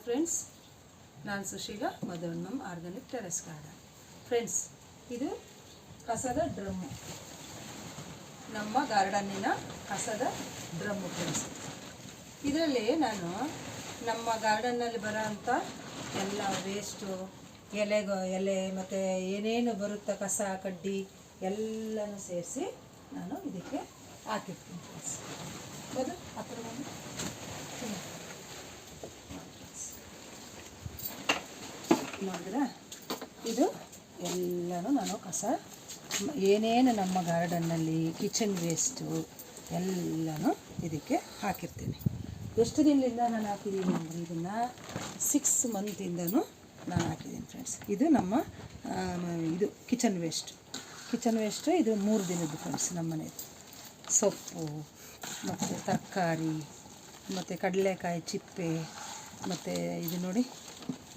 Friends, ನಾನು Sushila, Madhuvannam organic terrace garden. Friends, ಇದು ಕಸದ ಡ್ರಮ್ಮು, ನಮ್ಮ ಗಾರ್ಡನ್ನಿನ ಕಸದ ಡ್ರಮ್ಮು ಫ್ರೆಂಡ್ಸ್. ಇದರಲ್ಲಿ ನಾನು ನಮ್ಮ ಗಾರ್ಡನ್ನಲ್ಲಿ ಬರೋಂಥ ಎಲ್ಲ ವೇಸ್ಟು, ಎಲೆ ಮತ್ತು ಏನೇನು ಬರುತ್ತೋ ಕಸ ಕಡ್ಡಿ ಎಲ್ಲನೂ ಸೇರಿಸಿ ನಾನು ಇದಕ್ಕೆ ಹಾಕಿರ್ತೀನಿ ಫ್ರೆಂಡ್ಸ್. ಹೌದು, ಆ ಥರ ನೋಡಿದ್ರೆ ಇದು ಎಲ್ಲನೂ ನಾನು ಕಸ ಏನೇನು ನಮ್ಮ ಗಾರ್ಡನ್ನಲ್ಲಿ ಕಿಚನ್ ವೇಸ್ಟು ಎಲ್ಲನೂ ಇದಕ್ಕೆ ಹಾಕಿರ್ತೀನಿ. ಎಷ್ಟು ದಿನದಿಂದ ನಾನು ಹಾಕಿದ್ದೀನಿ ಅಂದರೆ ಇದನ್ನು 6 ಮಂತಿಂದನೂ ನಾನು ಹಾಕಿದ್ದೀನಿ ಫ್ರೆಂಡ್ಸ್. ಇದು ನಮ್ಮ ಇದು ಕಿಚನ್ ವೇಸ್ಟು ಇದು 3 ದಿನದ್ದು ಫ್ರೆಂಡ್ಸ್. ನಮ್ಮ ಮನೆಯದು ಸೊಪ್ಪು ಮತ್ತು ತರಕಾರಿ ಮತ್ತು ಕಡಲೆಕಾಯಿ ಚಿಪ್ಪೆ ಮತ್ತು ಇದು ನೋಡಿ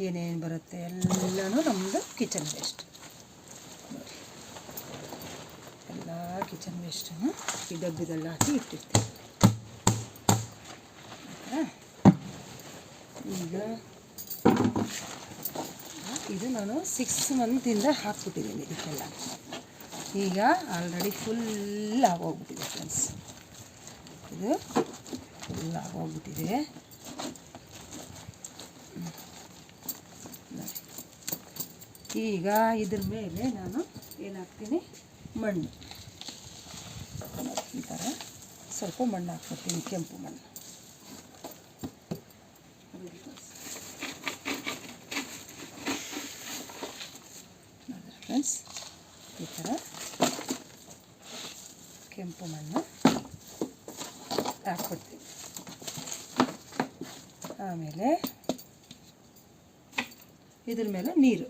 ಏನೇನು ಬರುತ್ತೆ ಎಲ್ಲನೂ ನಮ್ಮದು ಕಿಚನ್ ವೇಸ್ಟ್. ನೋಡಿ, ಎಲ್ಲ ಕಿಚನ್ ವೇಸ್ಟನ್ನು ಈ ಡಬ್ಬಿದಲ್ಲಿ ಹಾಕಿ ಇಟ್ಟಿರ್ತೀವಿ. ಈಗ ಇದು ನಾನು 6 ಮಂತಿಂದ ಹಾಕ್ಬಿಟ್ಟಿದ್ದೀನಿ ಇದಕ್ಕೆಲ್ಲ. ಈಗ ಆಲ್ರೆಡಿ ಫುಲ್ ಆಗೋಗ್ಬಿಟ್ಟಿದೆ ಫ್ರೆಂಡ್ಸ್. ಇದು ಫುಲ್ ಆಗೋಗ್ಬಿಟ್ಟಿದೆ. ಈಗ ಇದ್ರ ಮೇಲೆ ನಾನು ಏನಾಗ್ತೀನಿ, ಮಣ್ಣು ಈ ಥರ ಸ್ವಲ್ಪ ಮಣ್ಣು ಹಾಕ್ಕೊಡ್ತೀನಿ, ಕೆಂಪು ಮಣ್ಣು. ನೋಡಿದ್ರೆ ಫ್ರೆಂಡ್ಸ್, ಈ ಥರ ಕೆಂಪು ಮಣ್ಣು ಹಾಕ್ಕೊಡ್ತೀನಿ. ಆಮೇಲೆ ಇದ್ರ ಮೇಲೆ ನೀರು,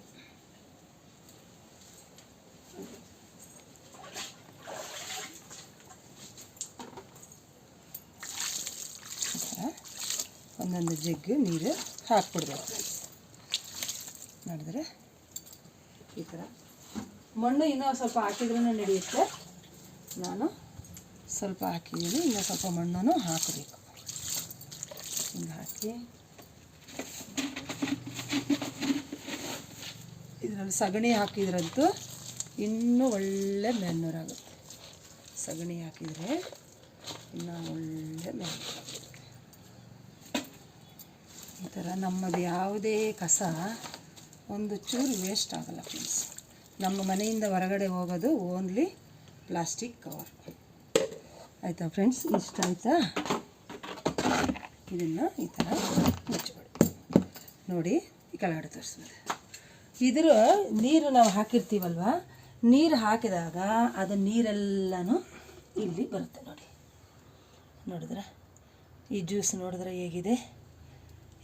ಒಂದೊಂದು ಜಗ್ಗು ನೀರು ಹಾಕ್ಬಿಡ್ಬೇಕು. ನೋಡಿದ್ರೆ ಈ ಥರ ಮಣ್ಣು ಇನ್ನೂ ಸ್ವಲ್ಪ ಹಾಕಿದ್ರೂ ನಡೆಯುತ್ತೆ. ನಾನು ಸ್ವಲ್ಪ ಹಾಕಿದ್ದೀನಿ, ಇನ್ನೂ ಸ್ವಲ್ಪ ಮಣ್ಣನ್ನು ಹಾಕಬೇಕು. ಹಿಂಗೆ ಹಾಕಿ ಇದರಲ್ಲಿ ಸಗಣಿ ಹಾಕಿದ್ರಂತೂ ಇನ್ನೂ ಒಳ್ಳೆ ಮ್ಯಾನ್ಯೂರಾಗುತ್ತೆ. ಸಗಣಿ ಹಾಕಿದರೆ ಇನ್ನೂ ಒಳ್ಳೆ ಮ್ಯಾನ್ಯೂರಾಗುತ್ತೆ. ಈ ಥರ ನಮ್ಮದು ಯಾವುದೇ ಕಸ ಒಂದು ಚೂರು ವೇಸ್ಟ್ ಆಗಲ್ಲ ಫ್ರೆಂಡ್ಸ್. ನಮ್ಮ ಮನೆಯಿಂದ ಹೊರಗಡೆ ಹೋಗೋದು ಓನ್ಲಿ ಪ್ಲಾಸ್ಟಿಕ್ ಕವರ್. ಆಯಿತಾ ಫ್ರೆಂಡ್ಸ್? ಇಷ್ಟ ಆಯಿತಾ? ಇದನ್ನು ಈ ಥರ ಮುಚ್ಚಿಬಿಡಿ. ನೋಡಿ, ಈ ಕೆಳಗಡೆ ತೋರಿಸ್ಬೋದು. ಇದ್ರ ನೀರು ನಾವು ಹಾಕಿರ್ತೀವಲ್ವ, ನೀರು ಹಾಕಿದಾಗ ಅದು ನೀರೆಲ್ಲನೂ ಇಲ್ಲಿ ಬರುತ್ತೆ. ನೋಡಿದ್ರೆ ಈ ಜ್ಯೂಸ್ ನೋಡಿದ್ರೆ ಹೇಗಿದೆ.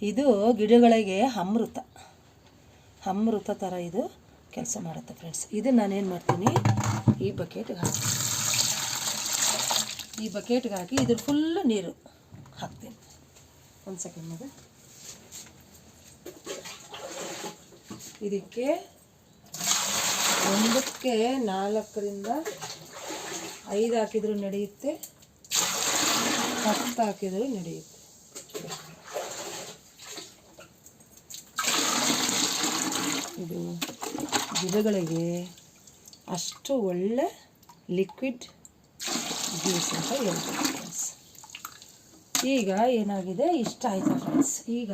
ಇದು ಗಿಡಗಳಿಗೆ ಅಮೃತ ಥರ ಇದು ಕೆಲಸ ಮಾಡುತ್ತೆ ಫ್ರೆಂಡ್ಸ್. ಇದು ನಾನೇನು ಮಾಡ್ತೀನಿ, ಈ ಬಕೆಟ್ಗೆ ಹಾಕಿ ಇದ್ರ ಫುಲ್ಲು ನೀರು ಹಾಕ್ತೀನಿ. ಒಂದು ಸೆಕೆಂಡ್ ಅದು. ಇದಕ್ಕೆ 1ಕ್ಕೆ 4ರಿಂದ 5 ಹಾಕಿದರೂ ನಡೆಯುತ್ತೆ, 10 ಹಾಕಿದರೂ ನಡೆಯುತ್ತೆ. ಇದು ಗಿಡಗಳಿಗೆ ಅಷ್ಟು ಒಳ್ಳೆ ಲಿಕ್ವಿಡ್ ಜ್ಯೂಸ್ ಅಂತ ಹೇಳ್ಬೋದು ಫ್ರೆಂಡ್ಸ್. ಈಗ ಏನಾಗಿದೆ, ಇಷ್ಟ ಆಯಿತಾ ಫ್ರೆಂಡ್ಸ್? ಈಗ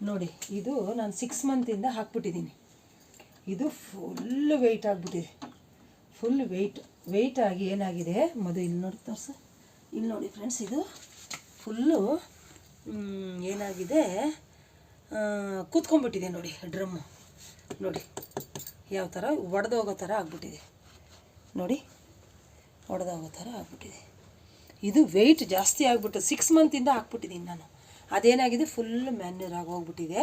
ನೋಡಿ, ಇದು ನಾನು 6 ಮಂತಿಂದ ಹಾಕ್ಬಿಟ್ಟಿದ್ದೀನಿ. ಇದು ಫುಲ್ ವೆಯ್ಟ್ ಆಗಿಬಿಟ್ಟಿದೆ. ಫುಲ್ ವೆಯ್ಟ್ ಆಗಿ ಏನಾಗಿದೆ, ಇಲ್ಲಿ ನೋಡಿ ತೋರಿಸು. ಇಲ್ಲಿ ನೋಡಿ ಫ್ರೆಂಡ್ಸ್, ಇದು ಫುಲ್ಲು ಏನಾಗಿದೆ, ಕೂತ್ಕೊಂಡ್ಬಿಟ್ಟಿದೆ ನೋಡಿ ಡ್ರಮ್ಮು. ನೋಡಿ ಯಾವ ಥರ ಒಡೆದೋಗೋ ಥರ ಆಗ್ಬಿಟ್ಟಿದೆ. ನೋಡಿ, ಒಡೆದೋಗೋ ಥರ ಆಗ್ಬಿಟ್ಟಿದೆ. ಇದು ವೆಯ್ಟ್ ಜಾಸ್ತಿ ಆಗಿಬಿಟ್ಟು 6 ಮಂತಿಂದ ಹಾಕ್ಬಿಟ್ಟಿದ್ದೀನಿ ನಾನು. ಅದೇನಾಗಿದೆ, ಫುಲ್ ಮ್ಯಾನ್ಯೂರ್ ಆಗೋಗ್ಬಿಟ್ಟಿದೆ.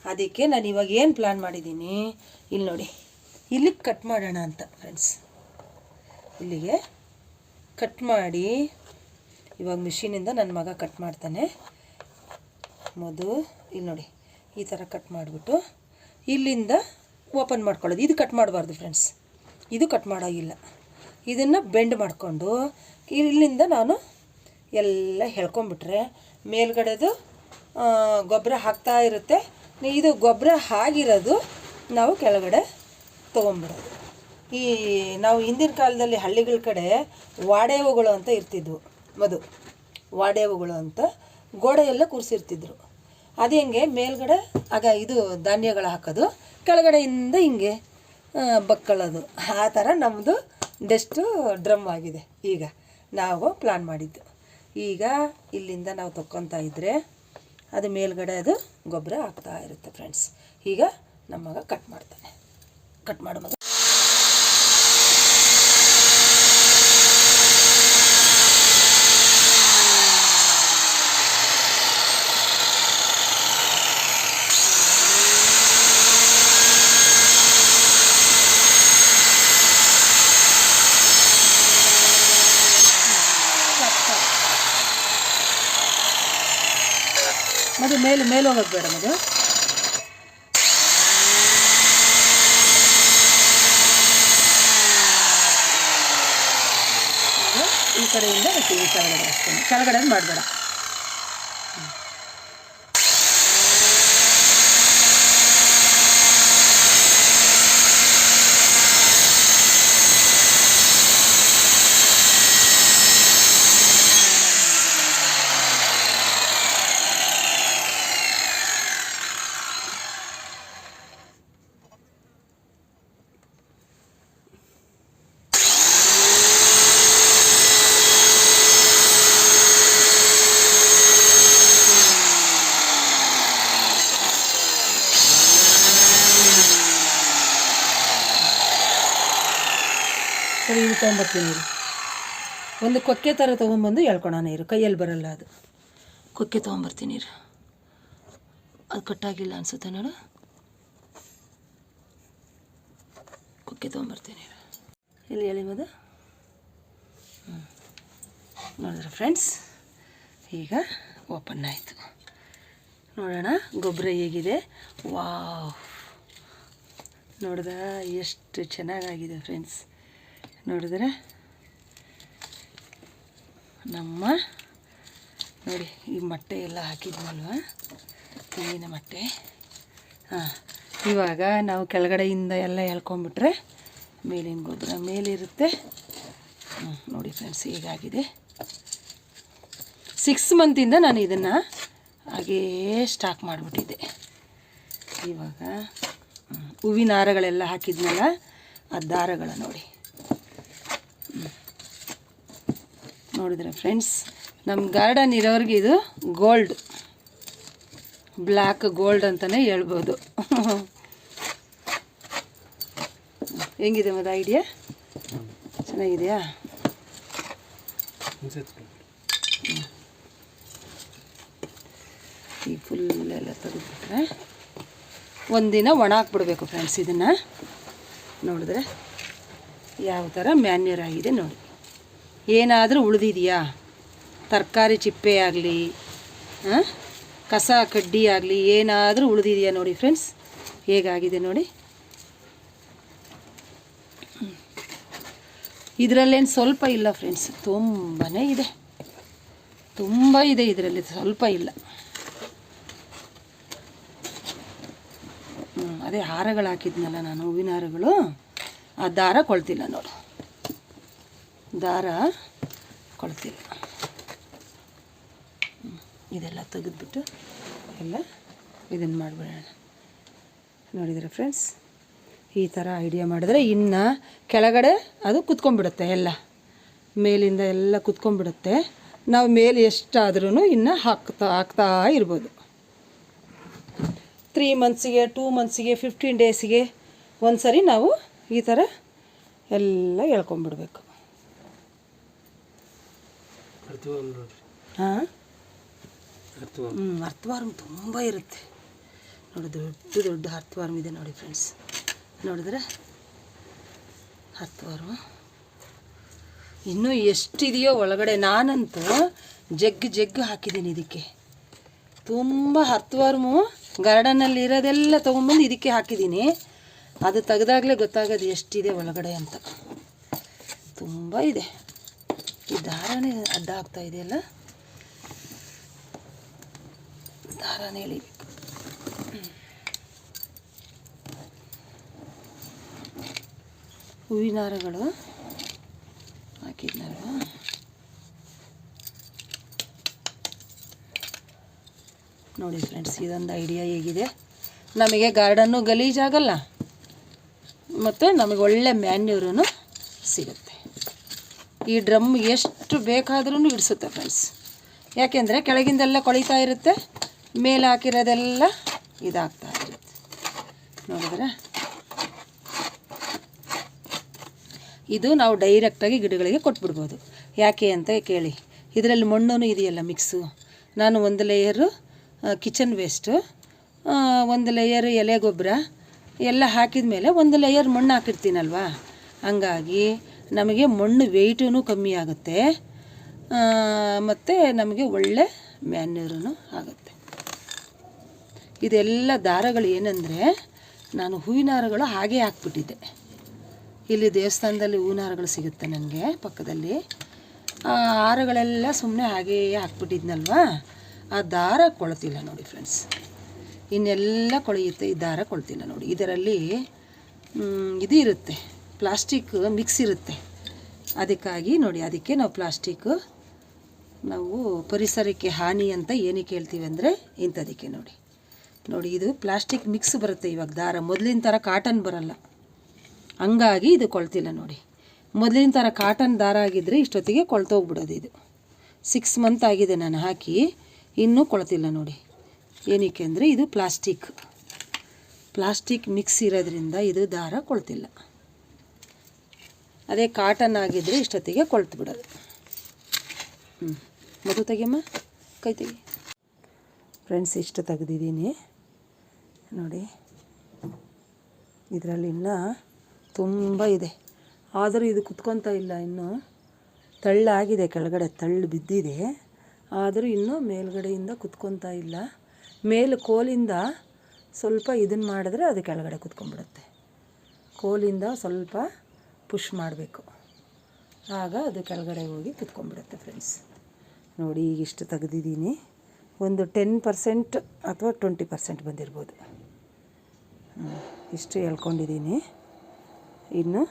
ಅದಕ್ಕೆ ನಾನು ಇವಾಗ ಏನು ಪ್ಲ್ಯಾನ್ ಮಾಡಿದ್ದೀನಿ, ಇಲ್ಲಿ ನೋಡಿ, ಇಲ್ಲಿಗೆ ಕಟ್ ಮಾಡೋಣ ಅಂತ ಫ್ರೆಂಡ್ಸ್. ಇಲ್ಲಿಗೆ ಕಟ್ ಮಾಡಿ ಇವಾಗ ಮಿಷಿನಿಂದ ನನ್ನ ಮಗ ಕಟ್ ಮಾಡ್ತಾನೆ. ಇಲ್ಲಿ ನೋಡಿ, ಈ ಥರ ಕಟ್ ಮಾಡಿಬಿಟ್ಟು ಇಲ್ಲಿಂದ ಓಪನ್ ಮಾಡ್ಕೊಳ್ಳೋದು. ಇದು ಕಟ್ ಮಾಡಬಾರ್ದು ಫ್ರೆಂಡ್ಸ್, ಇದು ಕಟ್ ಮಾಡೋಗಿಲ್ಲ. ಇದನ್ನು ಬೆಂಡ್ ಮಾಡಿಕೊಂಡು ಇಲ್ಲಿಂದ ನಾನು ಎಲ್ಲ ಎಳ್ಕೊಂಬಿಟ್ರೆ ಮೇಲ್ಗಡೆದು ಗೊಬ್ಬರ ಹಾಕ್ತಾ ಇರುತ್ತೆ. ಇದು ಗೊಬ್ಬರ ಆಗಿರೋದು ನಾವು ಕೆಳಗಡೆ ತೊಗೊಂಬಿಡೋದು. ಈ ನಾವು ಹಿಂದಿನ ಕಾಲದಲ್ಲಿ ಹಳ್ಳಿಗಳ ಕಡೆ ವಾಡೇವುಗಳು ಅಂತ ಇರ್ತಿದ್ವು, ವಾಡೇವುಗಳು ಅಂತ ಗೋಡೆ ಎಲ್ಲ ಕೂರಿಸಿರ್ತಿದ್ರು. ಅದು ಹೆಂಗೆ ಮೇಲ್ಗಡೆ ಆಗ ಇದು ಧಾನ್ಯಗಳು ಹಾಕೋದು, ಕೆಳಗಡೆಯಿಂದ ಹಿಂಗೆ ಬಕ್ಕೊಳ್ಳೋದು. ಆ ಥರ ನಮ್ಮದು ಡೆಸ್ಟು ಡ್ರಮ್ ಆಗಿದೆ ಈಗ ನಾವು ಪ್ಲ್ಯಾನ್ ಮಾಡಿದ್ದು. ಈಗ ಇಲ್ಲಿಂದ ನಾವು ತೊಗೊತಾ ಇದ್ದರೆ ಅದು ಮೇಲ್ಗಡೆ ಅದು ಗೊಬ್ಬರ ಆಗ್ತಾ ಇರುತ್ತೆ ಫ್ರೆಂಡ್ಸ್. ಈಗ ನಮ್ಮ ಮಗ ಕಟ್ ಮಾಡ್ತಾನೆ. ಕಟ್ ಮಾಡೋ ಮಗ ಮದು ಮೇಲೆ ಹೋಗೋದು ಬೇಡ ಮದು. ಈ ಕಡೆಯಿಂದ ಈ ಕೆಳಗಡೆ ಅಷ್ಟೇ, ಕೆಳಗಡೆ ಮಾಡಬೇಡ. ಸರಿ, ಇದು ತೊಗೊಂಬರ್ತೀನಿ ನೀರು. ಒಂದು ಕೊಕ್ಕೆ ಥರ ತೊಗೊಂಬಂದು ಎಳ್ಕೊಳೋಣ ನೀರು, ಕೈಯಲ್ಲಿ ಬರಲ್ಲ ಅದು. ಕೊಕ್ಕೆ ತೊಗೊಂಬರ್ತೀನಿ ನೀರು. ಅದು ಕಟ್ಟಾಗಿಲ್ಲ ಅನಿಸುತ್ತೆ ನೋಡು. ಕೊಕ್ಕೆ ತೊಗೊಂಬರ್ತೀನಿ ನೀರು. ಇಲ್ಲಿ ಹೇಳಿ ಮದು. ನೋಡಿದ್ರೆ ಫ್ರೆಂಡ್ಸ್, ಈಗ ಓಪನ್ ಆಯಿತು. ನೋಡೋಣ ಗೊಬ್ಬರ ಹೇಗಿದೆ. ವಾವ್, ನೋಡಿದ ಎಷ್ಟು ಚೆನ್ನಾಗಾಗಿದೆ ಫ್ರೆಂಡ್ಸ್. ನೋಡಿದ್ರೆ ನಮ್ಮ ನೋಡಿ ಈ ಮೊಟ್ಟೆ ಎಲ್ಲ ಹಾಕಿದ್ವಲ್ವ, ತೆಂಗಿನ ಮೊಟ್ಟೆ. ಇವಾಗ ನಾವು ಕೆಳಗಡೆಯಿಂದ ಎಲ್ಲ ಎಳ್ಕೊಂಬಿಟ್ರೆ ಮೇಲಿನ ಗೊಬ್ಬರ ಮೇಲಿರುತ್ತೆ. ನೋಡಿ ಫ್ರೆಂಡ್ಸ್, ಹೀಗಾಗಿದೆ. 6 ಮಂತಿಂದ ನಾನು ಇದನ್ನು ಹಾಗೇ ಸ್ಟಾಕ್ ಮಾಡಿಬಿಟ್ಟಿದ್ದೆ. ಇವಾಗ ಹೂವಿನ ಹಾರಗಳೆಲ್ಲ ಹಾಕಿದ್ನಲ್ಲ, ಆ ದಾರಗಳ ನೋಡಿ. ನೋಡಿದ್ರೆ ಫ್ರೆಂಡ್ಸ್, ನಮ್ಮ ಗಾರ್ಡನ್ ಇರೋರಿಗೆ ಇದು ಗೋಲ್ಡ್, ಬ್ಲ್ಯಾಕ್ ಗೋಲ್ಡ್ ಅಂತಲೇ ಹೇಳ್ಬೋದು. ಹೆಂಗಿದೆ ಮದ ಐಡಿಯಾ? ಚೆನ್ನಾಗಿದೆಯಾ? ಈ ಫುಲ್ಲೆಲ್ಲ ತೆಗೆದುಬಿಟ್ರೆ ಒಂದಿನ ಒಣ ಹಾಕ್ಬಿಡ್ಬೇಕು ಫ್ರೆಂಡ್ಸ್. ಇದನ್ನು ನೋಡಿದ್ರೆ ಯಾವ ಥರ ಮ್ಯಾನ್ಯೂರ್ ಆಗಿದೆ ನೋಡಿ. ಏನಾದರೂ ಉಳಿದಿದೆಯಾ, ತರಕಾರಿ ಚಿಪ್ಪೆ ಆಗಲಿ, ಕಸ ಕಡ್ಡಿ ಆಗಲಿ, ಏನಾದರೂ ಉಳಿದಿದೆಯಾ ನೋಡಿ ಫ್ರೆಂಡ್ಸ್, ಹೇಗಾಗಿದೆ ನೋಡಿ. ಇದರಲ್ಲೇನು ಸ್ವಲ್ಪ ಇಲ್ಲ ಫ್ರೆಂಡ್ಸ್, ತುಂಬಾ ಇದೆ, ತುಂಬ ಇದೆ ಇದರಲ್ಲಿ, ಸ್ವಲ್ಪ ಇಲ್ಲ. ಅದೇ ಹಾರಗಳು ಹಾಕಿದ್ನಲ್ಲ ನಾನು, ಹೂವಿನ ಹಾರಗಳು, ಆ ದಾರ ಕೊಳ್ತಿಲ್ಲ ನೋಡು, ದಾರ ಕೊಳ್ತಿಲ್ಲ. ಇದೆಲ್ಲ ತೆಗೆದ್ಬಿಟ್ಟು ಎಲ್ಲ ಇದನ್ನು ಮಾಡಿಬಿಡೋಣ. ನೋಡಿದರೆ ಫ್ರೆಂಡ್ಸ್, ಈ ಥರ ಐಡಿಯಾ ಮಾಡಿದ್ರೆ ಇನ್ನು ಕೆಳಗಡೆ ಅದು ಕುತ್ಕೊಂಡ್ಬಿಡುತ್ತೆ, ಎಲ್ಲ ಮೇಲಿಂದ ಎಲ್ಲ ಕುತ್ಕೊಂಡ್ಬಿಡುತ್ತೆ. ನಾವು ಮೇಲೆ ಎಷ್ಟಾದ್ರೂ ಇನ್ನು ಹಾಕ್ತಾ ಇರ್ಬೋದು. 3 ಮಂತ್ಸಿಗೆ, 2 ಮಂತ್ಸಿಗೆ, 15 ಡೇಸಿಗೆ ಒಂದು ಸರಿ ನಾವು ಈ ಥರ ಎಲ್ಲ ಎಳ್ಕೊಂಬಿಡ್ಬೇಕು. ಹಾಂ, ಅರ್ಥವಾರ್ಮ್ ತುಂಬ ಇರುತ್ತೆ ನೋಡಿ, ದೊಡ್ಡ ಅರ್ಥವಾರ್ಮ್ ಇದೆ ನೋಡಿ ಫ್ರೆಂಡ್ಸ್. ನೋಡಿದ್ರೆ ಅರ್ಥವಾರ್ಮ್ ಇನ್ನೂ ಎಷ್ಟಿದೆಯೋ ಒಳಗಡೆ. ನಾನಂತೂ ಜಗ್ಗು ಹಾಕಿದ್ದೀನಿ ಇದಕ್ಕೆ. ತುಂಬ ಅರ್ಥವಾರ್ಮು ಗಾರ್ಡನಲ್ಲಿ ಇರೋದೆಲ್ಲ ತೊಗೊಂಬಂದು ಇದಕ್ಕೆ ಹಾಕಿದ್ದೀನಿ. ಅದು ತೆಗೆದಾಗಲೇ ಗೊತ್ತಾಗೋದು ಎಷ್ಟಿದೆ ಒಳಗಡೆ ಅಂತ. ತುಂಬ ಇದೆ. ಈ ದಾರನೇ ಅಡ್ಡ ಆಗ್ತಾ ಇದೆಯಲ್ಲ. ದಾರನೇ ಎಳಿಬೇಕು. ಹೂವಿನ ಹಾರಗಳು ಹಾಕಿದ್ನಲ್ವ, ನೋಡಿ ಫ್ರೆಂಡ್ಸ್, ಇದೊಂದು ಐಡಿಯಾ ಹೇಗಿದೆ. ನಮಗೆ ಗಾರ್ಡನ್ನು ಗಲೀಜಾಗಲ್ಲ ಮತ್ತು ನಮಗೆ ಒಳ್ಳೆ ಮ್ಯಾನ್ಯೂರೂ ಸಿಗುತ್ತೆ. ಈ ಡ್ರಮ್ ಎಷ್ಟು ಬೇಕಾದ್ರೂ ಇಡಿಸುತ್ತೆ ಫ್ರೆಂಡ್ಸ್. ಯಾಕೆಂದರೆ ಕೆಳಗಿಂದೆಲ್ಲ ಕೊಳಿತಾ ಇರುತ್ತೆ, ಮೇಲೆ ಹಾಕಿರೋದೆಲ್ಲ ಇದಾಗ್ತಾ ಇರುತ್ತೆ. ನೋಡಿದ್ರೆ ಇದು ನಾವು ಡೈರೆಕ್ಟಾಗಿ ಗಿಡಗಳಿಗೆ ಕೊಟ್ಬಿಡ್ಬೋದು. ಯಾಕೆ ಅಂತ ಕೇಳಿ, ಇದರಲ್ಲಿ ಮಣ್ಣು ಇದೆಯಲ್ಲ ಮಿಕ್ಸು. ನಾನು ಒಂದು ಲೇಯರು ಕಿಚನ್ ವೇಸ್ಟು, ಒಂದು ಲೇಯರ್ ಎಲೆ ಗೊಬ್ಬರ ಎಲ್ಲ ಹಾಕಿದ ಮೇಲೆ ಒಂದು ಲೇಯರ್ ಮಣ್ಣು ಹಾಕಿರ್ತೀನಲ್ವ, ಹಂಗಾಗಿ ನಮಗೆ ಮಣ್ಣು ವೆಯ್ಟೂ ಕಮ್ಮಿ ಆಗುತ್ತೆ ಮತ್ತು ನಮಗೆ ಒಳ್ಳೆ ಮ್ಯಾನ್ಯೂರೂ ಆಗುತ್ತೆ. ಇದೆಲ್ಲ ದಾರಗಳು ಏನಂದರೆ, ನಾನು ಹೂವಿನ ಹಾರಗಳು ಹಾಗೇ ಹಾಕ್ಬಿಟ್ಟಿದ್ದೆ. ಇಲ್ಲಿ ದೇವಸ್ಥಾನದಲ್ಲಿ ಹೂವಿನ ಹಾರಗಳು ಸಿಗುತ್ತೆ ನನಗೆ ಪಕ್ಕದಲ್ಲಿ. ಆ ಹಾರಗಳೆಲ್ಲ ಸುಮ್ಮನೆ ಹಾಗೇ ಹಾಕ್ಬಿಟ್ಟಿದ್ನಲ್ವ, ಆ ದಾರ ಕೊಳ್ತಿಲ್ಲ ನೋಡಿ ಫ್ರೆಂಡ್ಸ್. ಇನ್ನೆಲ್ಲ ಕೊಳೆಯುತ್ತೆ, ಈ ದಾರ ಕೊಳ್ತಿಲ್ಲ ನೋಡಿ. ಇದರಲ್ಲಿ ಇದು ಇರುತ್ತೆ, ಪ್ಲಾಸ್ಟಿಕ್ ಮಿಕ್ಸ್ ಇರುತ್ತೆ. ಅದಕ್ಕಾಗಿ ನೋಡಿ, ಅದಕ್ಕೆ ನಾವು ಪ್ಲಾಸ್ಟಿಕ್ಕು ನಾವು ಪರಿಸರಕ್ಕೆ ಹಾನಿ ಅಂತ ಏನಕ್ಕೆ ಹೇಳ್ತೀವಿ ಅಂದರೆ ಇಂಥದಕ್ಕೆ. ನೋಡಿ ನೋಡಿ, ಇದು ಪ್ಲಾಸ್ಟಿಕ್ ಮಿಕ್ಸ್ ಬರುತ್ತೆ ಇವಾಗ ದಾರ. ಮೊದಲಿನ ಥರ ಕಾಟನ್ ಬರಲ್ಲ, ಹಂಗಾಗಿ ಇದು ಕೊಳ್ತಿಲ್ಲ ನೋಡಿ. ಮೊದಲಿನ ಥರ ಕಾಟನ್ ದಾರ ಆಗಿದ್ದರೆ ಇಷ್ಟೊತ್ತಿಗೆ ಕೊಳ್ತೋಗ್ಬಿಡೋದು. ಇದು 6 ಮಂತ್ ಆಗಿದೆ ನಾನು ಹಾಕಿ, ಇನ್ನೂ ಕೊಳ್ತಿಲ್ಲ ನೋಡಿ. ಏನಕ್ಕೆ ಅಂದರೆ ಇದು ಪ್ಲಾಸ್ಟಿಕ್ ಮಿಕ್ಸ್ ಇರೋದ್ರಿಂದ ಇದು ದಾರ ಕೊಳ್ತಿಲ್ಲ. ಅದೇ ಕಾಟನ್ ಆಗಿದ್ದರೆ ಇಷ್ಟೊತ್ತಿಗೆ ಕೊಳ್ತು ಬಿಡೋದು. ಮಗು ತೆಗಿಯಮ್ಮ, ಕೈ ತೆಗಿ ಫ್ರೆಂಡ್ಸ್. ಇಷ್ಟು ತೆಗೆದಿದ್ದೀನಿ ನೋಡಿ. ಇದರಲ್ಲಿ ಇನ್ನೂ ತುಂಬ ಇದೆ, ಆದರೂ ಇದು ಕುತ್ಕೊತಾ ಇಲ್ಲ. ಇನ್ನೂ ತಳ್ಳಾಗಿದೆ, ಕೆಳಗಡೆ ತಳ್ಳು ಬಿದ್ದಿದೆ, ಆದರೂ ಇನ್ನೂ ಮೇಲ್ಗಡೆಯಿಂದ ಕುತ್ಕೊತಾ ಇಲ್ಲ. ಮೇಲೆ ಕೋಲಿಂದ ಸ್ವಲ್ಪ ಇದನ್ನು ಮಾಡಿದ್ರೆ ಅದು ಕೆಳಗಡೆ ಕುತ್ಕೊಂಡ್ಬಿಡುತ್ತೆ. ಕೋಲಿಂದ ಸ್ವಲ್ಪ ಪುಷ್ ಮಾಡಬೇಕು, ಆಗ ಅದು ಕೆಳಗಡೆ ಹೋಗಿ ಕುತ್ಕೊಂಡ್ಬಿಡುತ್ತೆ ಫ್ರೆಂಡ್ಸ್. ನೋಡಿ, ಈಗ ಇಷ್ಟು ತೆಗೆದಿದ್ದೀನಿ. ಒಂದು 10% ಅಥವಾ 20% ಬಂದಿರ್ಬೋದು. ಇಷ್ಟು ಎಳ್ಕೊಂಡಿದ್ದೀನಿ, ಇನ್ನು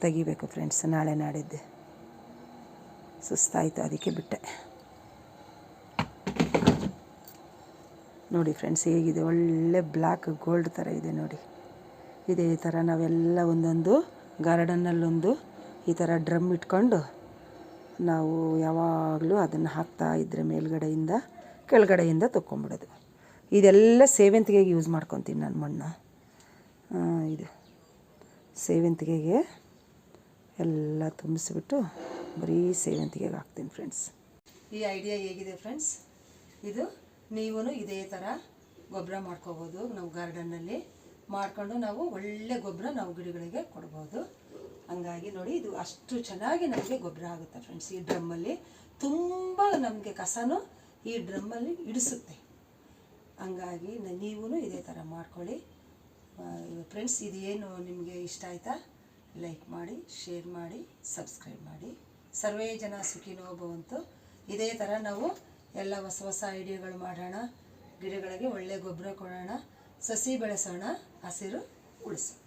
ತೆಗಿಬೇಕು ಫ್ರೆಂಡ್ಸ್. ನಾಳೆ ನಾಡಿದ್ದೆ ಸುಸ್ತಾಯಿತು, ಅದಕ್ಕೆ ಬಿಟ್ಟೆ. ನೋಡಿ ಫ್ರೆಂಡ್ಸ್, ಹೇಗಿದೆ, ಒಳ್ಳೆ ಬ್ಲ್ಯಾಕ್ ಗೋಲ್ಡ್ ಥರ ಇದೆ ನೋಡಿ. ಇದೇ ಥರ ನಾವೆಲ್ಲ ಒಂದೊಂದು ಗಾರ್ಡನ್ನಲ್ಲೊಂದು ಈ ಥರ ಡ್ರಮ್ ಇಟ್ಕೊಂಡು ನಾವು ಯಾವಾಗಲೂ ಅದನ್ನು ಹಾಕ್ತಾ ಇದ್ದರೆ ಮೇಲ್ಗಡೆಯಿಂದ ಕೆಳಗಡೆಯಿಂದ ತೊಗೊಂಬಿಡೋದು. ಇದೆಲ್ಲ ಸೇವಂತಿಗೆಗೆ ಯೂಸ್ ಮಾಡ್ಕೊತೀನಿ ನಾನು ಮಣ್ಣು. ಇದು ಸೇವಂತಿಗೆಗೆ ಎಲ್ಲ ತುಂಬಿಸ್ಬಿಟ್ಟು ಬರೀ ಸೇವಂತಿಗೆಗೆ ಹಾಕ್ತೀನಿ ಫ್ರೆಂಡ್ಸ್. ಈ ಐಡಿಯಾ ಹೇಗಿದೆ ಫ್ರೆಂಡ್ಸ್? ಇದು ನೀವು ಇದೇ ಥರ ಗೊಬ್ಬರ ಮಾಡ್ಕೋಬೋದು. ನಾವು ಗಾರ್ಡನ್ನಲ್ಲಿ ಮಾಡ್ಕೊಂಡು ನಾವು ಒಳ್ಳೆ ಗೊಬ್ಬರ ನಾವು ಗಿಡಗಳಿಗೆ ಕೊಡ್ಬೋದು. ಹಂಗಾಗಿ ನೋಡಿ, ಇದು ಅಷ್ಟು ಚೆನ್ನಾಗಿ ನಮಗೆ ಗೊಬ್ಬರ ಆಗುತ್ತೆ ಫ್ರೆಂಡ್ಸ್. ಈ ಡ್ರಮ್ಮಲ್ಲಿ ತುಂಬ ನಮಗೆ ಕಸನೂ ಈ ಡ್ರಮ್ಮಲ್ಲಿ ಇಡಿಸುತ್ತೆ. ಹಂಗಾಗಿ ನೀವು ಇದೇ ಥರ ಮಾಡ್ಕೊಳ್ಳಿ ಫ್ರೆಂಡ್ಸ್. ಇದೇನು ನಿಮಗೆ ಇಷ್ಟ ಆಯಿತಾ? ಲೈಕ್ ಮಾಡಿ, ಶೇರ್ ಮಾಡಿ, ಸಬ್ಸ್ಕ್ರೈಬ್ ಮಾಡಿ. ಸರ್ವೇ ಜನ ಸುಖಿನೋ ಭವಂತು. ಇದೇ ಥರ ನಾವು ಎಲ್ಲ ಹೊಸ ಹೊಸ ಐಡಿಯಾಗಳು ಮಾಡೋಣ, ಗಿಡಗಳಿಗೆ ಒಳ್ಳೆ ಗೊಬ್ಬರ ಕೊಡೋಣ, ಸಸಿ ಬೆಳೆಸೋಣ, ಹಸಿರು ಉಳಿಸೋಣ.